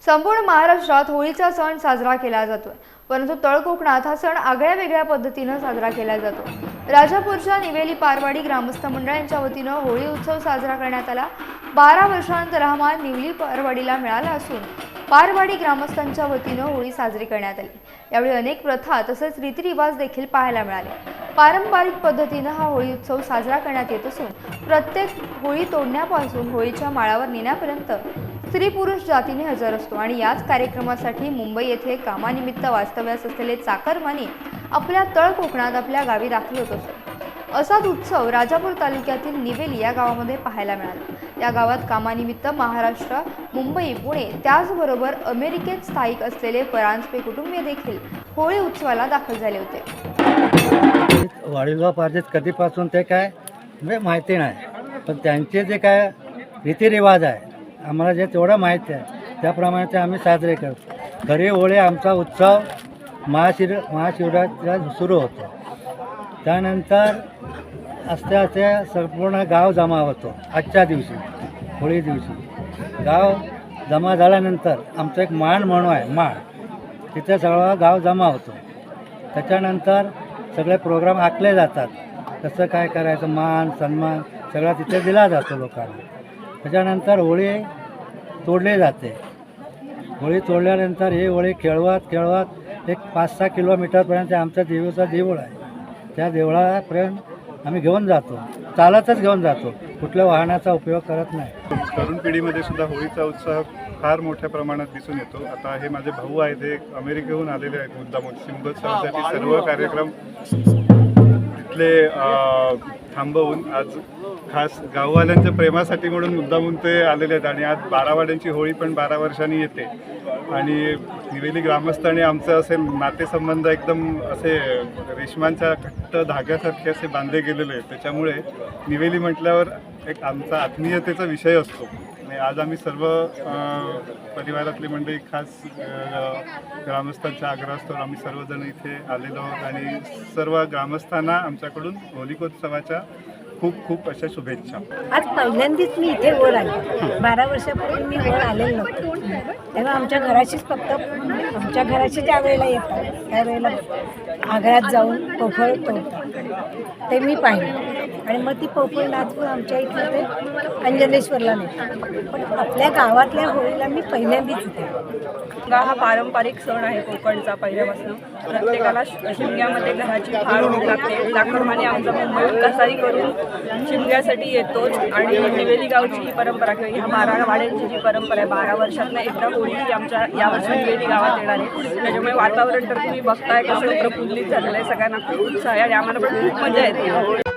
संपूर्ण महाराष्ट्रात होळीचा सण साजरा केला जातोय, परंतु तळ कोकणात हा सण आगळ्या वेगळ्या पद्धतीने साजरा केला जातो। राजापूरच्या निवेली पारवाडी ग्रामस्थ मंडळ यांच्या वतीने होळी उत्सव साजरा करण्यात आला। 12 वर्षांनंतर हा मान निवेली पारवाडीला मिळाला असून पारवाडी ग्रामस्थांच्या वतीने होळी साजरी करण्यात आली। यावेळी अनेक प्रथा तसेच रीतिरिवाज देखील पाहायला मिळाले। पारंपरिक पद्धतीने हा होळी उत्सव साजरा करण्यात येत असून प्रत्येक होळी तोडण्यापासून होळीच्या माळावर नेण्यापर्यंत स्त्री पुरुष जातीने हजर असतो आणि याच कार्यक्रमासाठी मुंबई येथे कामानिमित्त वास्तव्यास असलेले चाकरमानी आपल्या तळ कोकणात आपल्या गावी दाखल होत असतो। असाच उत्सव राजापूर तालुक्यातील निवेली या गावामध्ये पाहायला मिळाला। या गावात कामानिमित्त महाराष्ट्र, मुंबई, पुणे त्याचबरोबर अमेरिकेत स्थायिक असलेले परांजपे कुटुंबीय देखील होळी उत्सवाला दाखल झाले होते। वाडीला पाहिजेत कधीपासून ते काय म्हणजे माहिती नाही, पण त्यांचे जे काय रीतिरिवाज आहे आम्हाला जे तेवढं माहिती आहे त्याप्रमाणे ते आम्ही साजरे करतो। खरी होळी आमचा उत्सव महाशिवरात्रीला सुरू होतो। त्यानंतर असते संपूर्ण गाव जमा होतो। आजच्या दिवशी होळी दिवशी गाव जमा झाल्यानंतर आमचं एक माण म्हणून आहे, माण तिथे सगळं गाव जमा होतो। त्याच्यानंतर सगळे प्रोग्राम आखले जातात, कसं काय करायचं, मान सन्मान सगळा तिथे दिला जातो लोकांना। त्याच्यानंतर होळी तोडली जाते। होळी तोडल्यानंतर ही होळी खेळवत एक 5-6 किलोमीटरपर्यंत आमच्या देवीचा देऊळ आहे, त्या देवळापर्यंत आम्ही घेऊन जातो, चालतच घेऊन जातो, कुठल्या वाहनाचा उपयोग करत नाही। तरुण पिढीमध्ये सुद्धा होळीचा उत्साह फार मोठ्या प्रमाणात दिसून येतो। आता हे माझे भाऊ आहेत, हे अमेरिकेहून आलेले आहेत मुद्दामून शिमगोत्सवासाठी। सर्व कार्यक्रम तिथले थांबवून आज खास गाववाल्यांच्या प्रेमासाठी म्हणून मुद्दामून ते आलेले आहेत आणि आज बारावाड्यांची होळी पण 12 वर्षांनी येते आणि निवेली ग्रामस्थ आणि आमचं असे नातेसंबंध एकदम असे रेशमांच्या घट्ट धाग्यासारखे असे बांधले गेलेले आहेत। त्याच्यामुळे निवेली म्हटल्यावर एक आमचा आत्मीयतेचा विषय असतो आणि आज आम्ही सर्व परिवारातली मंडळी खास ग्रामस्थांच्या आग्रहास्तव आम्ही सर्वजण इथे आलेलो आहोत आणि सर्व ग्रामस्थांना आमच्याकडून होलिकोत्सवाच्या खूप खूप अशा शुभेच्छा। आज पहिल्यांदाच मी इथे वर आले। 12 वर्षापूर्वी मी वर आलेलो नव्हतो, तेव्हा आमच्या घराशीच फक्त आमच्या घराशी ज्या वेळेला येतात त्यावेळेला आग्र्यात जाऊन पोफळ तोडतात ते मी पाहिलं आणि मग ती पोफळ नाचवून आमच्या इथं ते अंजनेश्वरला नेतात। पण आपल्या गावातल्या होळीला मी पहिल्यांदाच इथे। हा पारंपरिक सण आहे कोकणचा पहिल्यापासून। प्रत्येकाला शिमग्यामध्ये घराची फार ओढ लागते। चाकरमानी आमचा मुंबईत कसाई करून शिमग्यासाठी येतोच आणि निवेली गावची ही परंपरा किंवा ह्या 12 वाड्यांची जी परंपरा आहे, 12 वर्षातनं एकदा होळी ही आमच्या यावर्षी निवेली गावात येणार आहे। त्याच्यामुळे वातावरण तर तुम्ही बघताय कसं प्रफुल्लित झालेलं आहे, सगळ्यांना खूप उत्साह आहे आणि आम्हाला पण खूप मजा येते।